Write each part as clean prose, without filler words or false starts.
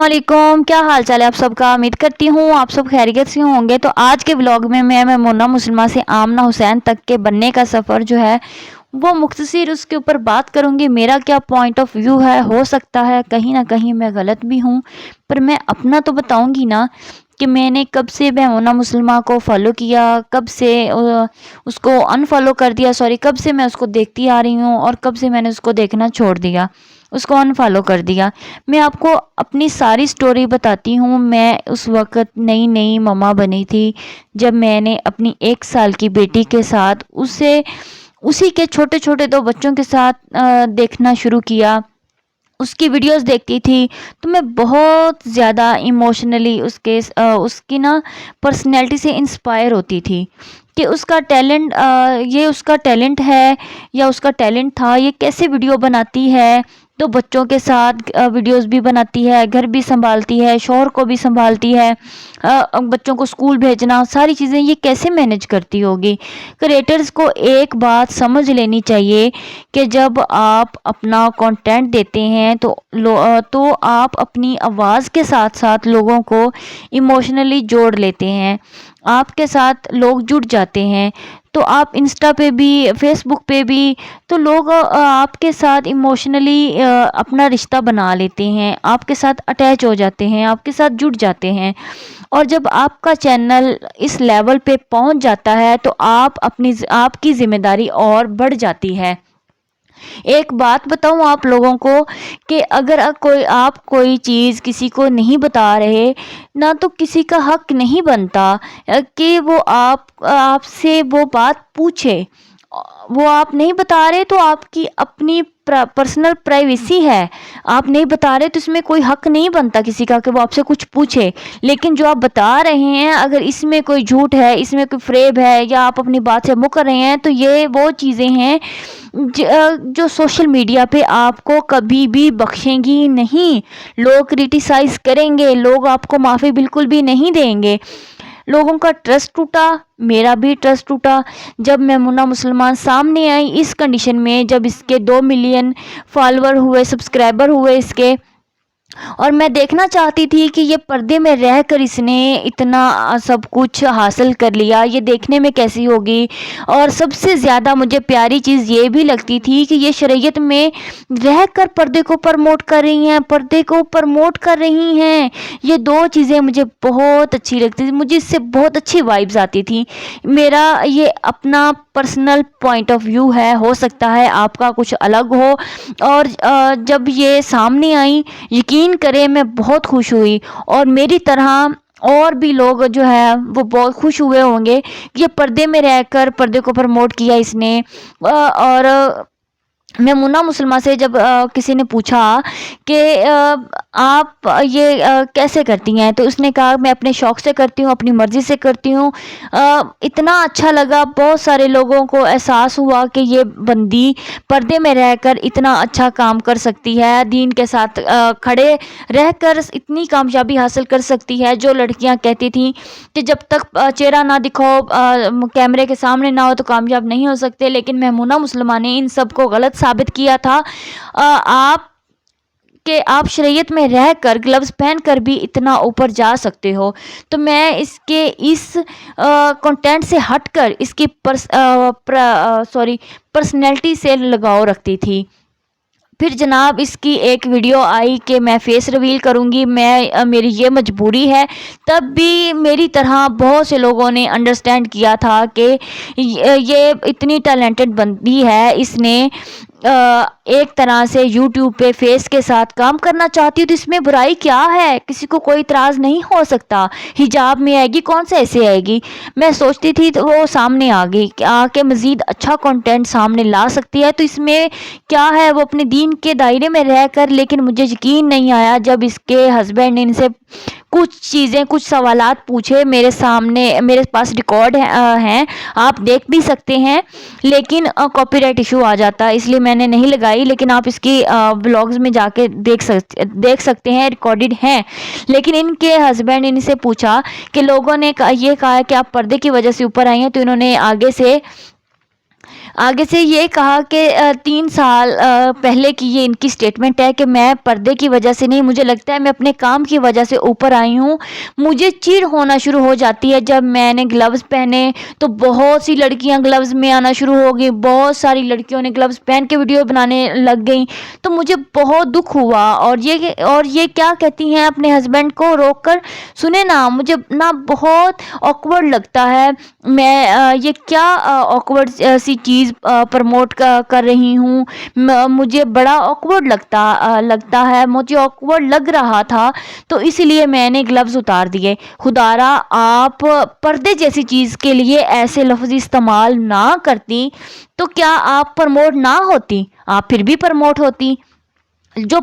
वालेकुम, क्या हाल चाल है आप सबका। उम्मीद करती हूँ आप सब खैरियत से होंगे। तो आज के व्लॉग में मैं मैमूना मुसलमा से आमना हुसैन तक के बनने का सफ़र जो है वो मुख्तसर उसके ऊपर बात करूँगी। मेरा क्या पॉइंट ऑफ व्यू है, हो सकता है कहीं ना कहीं मैं गलत भी हूँ, पर मैं अपना तो बताऊँगी ना कि मैंने कब से मैमूना मुसलमा को फॉलो किया, कब से उसको अनफॉलो कर दिया, सॉरी कब से मैं उसको देखती आ रही हूँ और कब से मैंने उसको देखना छोड़ दिया, उसको अनफॉलो कर दिया। मैं आपको अपनी सारी स्टोरी बताती हूँ। मैं उस वक़्त नई नई मम्मा बनी थी जब मैंने अपनी 1 साल की बेटी के साथ उसी के छोटे छोटे 2 बच्चों के साथ देखना शुरू किया। उसकी वीडियोस देखती थी तो मैं बहुत ज़्यादा इमोशनली उसकी ना पर्सनैलिटी से इंस्पायर होती थी कि उसका टैलेंट, ये उसका टैलेंट है या उसका टैलेंट था, ये कैसे वीडियो बनाती है। तो बच्चों के साथ वीडियोस भी बनाती है, घर भी संभालती है, शौहर को भी संभालती है, बच्चों को स्कूल भेजना, सारी चीज़ें ये कैसे मैनेज करती होगी। क्रिएटर्स को एक बात समझ लेनी चाहिए कि जब आप अपना कंटेंट देते हैं तो आप अपनी आवाज़ के साथ साथ लोगों को इमोशनली जोड़ लेते हैं, आपके साथ लोग जुड़ जाते हैं। तो आप इंस्टा पे भी, फेसबुक पे भी, तो लोग आपके साथ इमोशनली अपना रिश्ता बना लेते हैं, आपके साथ अटैच हो जाते हैं, आपके साथ जुड़ जाते हैं। और जब आपका चैनल इस लेवल पे पहुंच जाता है तो आपकी ज़िम्मेदारी और बढ़ जाती है। एक बात बताऊं आप लोगों को कि अगर आप कोई चीज़ किसी को नहीं बता रहे ना, तो किसी का हक नहीं बनता कि वो आपसे वो बात पूछे। वो आप नहीं बता रहे तो आपकी अपनी पर्सनल प्राइवेसी है, आप नहीं बता रहे तो इसमें कोई हक नहीं बनता किसी का कि वो आपसे कुछ पूछे। लेकिन जो आप बता रहे हैं, अगर इसमें कोई झूठ है, इसमें कोई फ्रेब है या आप अपनी बात से मुकर रहे हैं, तो ये वो चीज़ें हैं जो सोशल मीडिया पे आपको कभी भी बख्शेंगी नहीं। लोग क्रिटिसाइज़ करेंगे, लोग आपको माफ़ी बिल्कुल भी नहीं देंगे। लोगों का ट्रस्ट टूटा, मेरा भी ट्रस्ट टूटा जब मैमूना मुसलमान सामने आई इस कंडीशन में, जब इसके 2 मिलियन फॉलोअर हुए, सब्सक्राइबर हुए इसके। और मैं देखना चाहती थी कि ये पर्दे में रहकर इसने इतना सब कुछ हासिल कर लिया, ये देखने में कैसी होगी। और सबसे ज़्यादा मुझे प्यारी चीज़ ये भी लगती थी कि ये शरीयत में रहकर पर्दे को प्रमोट कर रही हैं, पर्दे को प्रमोट कर रही हैं। ये 2 चीज़ें मुझे बहुत अच्छी लगती थी, मुझे इससे बहुत अच्छी वाइब्स आती थी। मेरा ये अपना पर्सनल पॉइंट ऑफ व्यू है, हो सकता है आपका कुछ अलग हो। और जब ये सामने आई, यकीन करें मैं बहुत खुश हुई, और मेरी तरह और भी लोग जो है वो बहुत खुश हुए होंगे कि ये पर्दे में रहकर पर्दे को प्रमोट किया इसने। और मैमूना मुसलमा से जब किसी ने पूछा कि आप ये कैसे करती हैं, तो उसने कहा मैं अपने शौक़ से करती हूँ, अपनी मर्ज़ी से करती हूँ। इतना अच्छा लगा, बहुत सारे लोगों को एहसास हुआ कि ये बंदी पर्दे में रहकर इतना अच्छा काम कर सकती है, दीन के साथ खड़े रहकर इतनी कामयाबी हासिल कर सकती है। जो लड़कियां कहती थीं कि जब तक चेहरा ना दिखाओ, कैमरे के सामने ना हो तो कामयाब नहीं हो सकते, लेकिन मैमूना मुसलमान ने इन सब को गलत साबित किया था। आप शरीयत में रहकर ग्लव्स पहनकर भी इतना ऊपर जा सकते हो। तो मैं इस कंटेंट से हटकर इसकी पर्सनैलिटी से लगाव रखती थी। फिर जनाब इसकी एक वीडियो आई कि मैं फेस रिवील करूंगी, मेरी ये मजबूरी है। तब भी मेरी तरह बहुत से लोगों ने अंडरस्टैंड किया था कि ये इतनी टैलेंटेड बंदी है, इसने एक तरह से यूट्यूब पे फेस के साथ काम करना चाहती है, तो इसमें बुराई क्या है, किसी को कोई इतराज़ नहीं हो सकता। हिजाब में आएगी, कौन सा ऐसे आएगी। मैं सोचती थी तो वो सामने आ गई कि आके मज़ीद अच्छा कंटेंट सामने ला सकती है, तो इसमें क्या है, वो अपने दीन के दायरे में रहकर। लेकिन मुझे यकीन नहीं आया जब इसके हस्बैंड ने इनसे कुछ चीज़ें, कुछ सवालात पूछे। मेरे सामने, मेरे पास रिकॉर्ड हैं, आप देख भी सकते हैं, लेकिन कॉपीराइट इशू आ जाता है, इसलिए मैंने नहीं लगाई। लेकिन आप इसकी ब्लॉग्स में जाके देख सकते हैं, रिकॉर्डेड हैं। लेकिन इनके हस्बैंड इनसे पूछा कि लोगों ने ये कहा कि आप पर्दे की वजह से ऊपर आई हैं, तो इन्होंने आगे से آگے سے یہ کہا کہ 3 سال پہلے کی یہ ان کی سٹیٹمنٹ ہے کہ میں پردے کی وجہ سے نہیں، مجھے لگتا ہے میں اپنے کام کی وجہ سے اوپر آئی ہوں. مجھے چڑ ہونا شروع ہو جاتی ہے جب میں نے گلوز پہنے تو بہت سی لڑکیاں گلوز میں آنا شروع ہو گئی، بہت ساری لڑکیوں نے گلوز پہن کے ویڈیو بنانے لگ گئیں. تو مجھے بہت دکھ ہوا، اور یہ کیا کہتی ہیں اپنے ہسبینڈ کو روک کر، سنیں نا، مجھے نا بہت آکورڈ لگتا ہے. میں یہ کیا آکورڈ سی چیز پروموٹ کر رہی ہوں. مجھے بڑا آکورڈ لگتا ہے، مجھے آکورڈ لگ رہا تھا، تو اسی لیے میں نے گلوز اتار دیے. خدارا آپ پردے جیسی چیز کے لیے ایسے لفظ استعمال نہ کرتی تو کیا آپ پروموٹ نہ ہوتی؟ آپ پھر بھی پروموٹ ہوتی. جب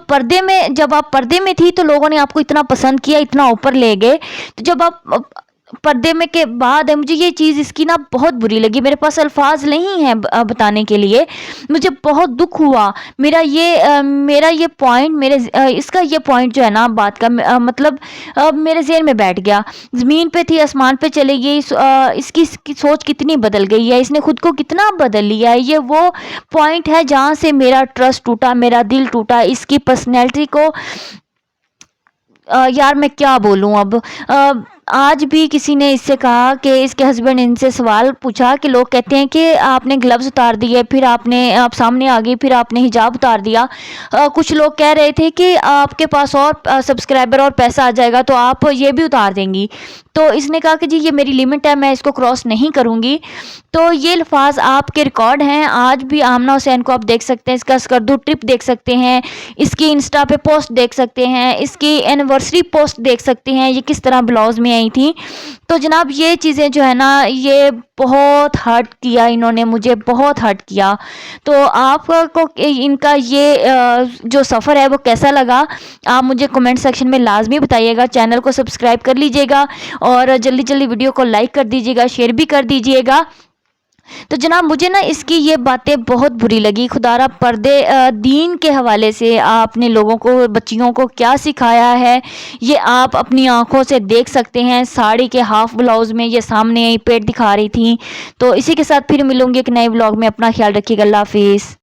آپ پردے میں تھی تو لوگوں نے آپ کو اتنا پسند کیا، اتنا اوپر لے گئے. تو جب آپ پردے میں کے بعد ہے، مجھے یہ چیز اس کی نا بہت بری لگی. میرے پاس الفاظ نہیں ہیں بتانے کے لیے. مجھے بہت دکھ ہوا. میرا یہ پوائنٹ، اس کا یہ پوائنٹ جو ہے نا بات کا، مطلب میرے ذہن میں بیٹھ گیا. زمین پہ تھی آسمان پہ چلی گئی. اس کی سوچ کتنی بدل گئی ہے، اس نے خود کو کتنا بدل لیا ہے. یہ وہ پوائنٹ ہے جہاں سے میرا ٹرسٹ ٹوٹا، میرا دل ٹوٹا. اس کی پرسنالٹی کو یار میں کیا بولوں اب. آج بھی کسی نے اس سے کہا کہ اس کے ہسبینڈ ان سے سوال پوچھا کہ لوگ کہتے ہیں کہ آپ نے گلوز اتار دیے، پھر آپ سامنے آ گئی، پھر آپ نے حجاب اتار دیا. کچھ لوگ کہہ رہے تھے کہ آپ کے پاس اور سبسکرائبر اور پیسہ آ جائے گا تو آپ یہ بھی اتار دیں گی. تو اس نے کہا کہ جی یہ میری لمٹ ہے، میں اس کو کراس نہیں کروں گی. تو یہ الفاظ آپ کے ریکارڈ ہیں. آج بھی آمنہ حسین کو آپ دیکھ سکتے ہیں، اس کا اسکردو ٹرپ دیکھ سکتے ہیں، اس کی انسٹا پہ پوسٹ دیکھ سکتے ہیں، اس کی اینیورسری پوسٹ دیکھ سکتے ہیں، یہ کس طرح بلاؤز میں آئی تھی. تو جناب یہ چیزیں جو ہے نا، یہ بہت ہرٹ کیا، انہوں نے مجھے بہت ہرٹ کیا. تو آپ کو ان کا یہ جو سفر ہے وہ کیسا لگا، آپ مجھے کمنٹ سیکشن میں لازمی بتائیے گا. چینل کو سبسکرائب کر لیجئے گا اور جلدی ویڈیو کو لائک کر دیجئے گا، شیئر بھی کر دیجئے گا. تو جناب مجھے نا اس کی یہ باتیں بہت بری لگی. خدارا پردے دین کے حوالے سے آپ نے لوگوں کو، بچیوں کو کیا سکھایا ہے یہ آپ اپنی آنکھوں سے دیکھ سکتے ہیں. ساڑی کے ہاف بلاؤز میں یہ سامنے پیٹ دکھا رہی تھیں. تو اسی کے ساتھ پھر ملوں گی ایک نئے ولاگ میں. اپنا خیال رکھیے گا. اللہ حافظ.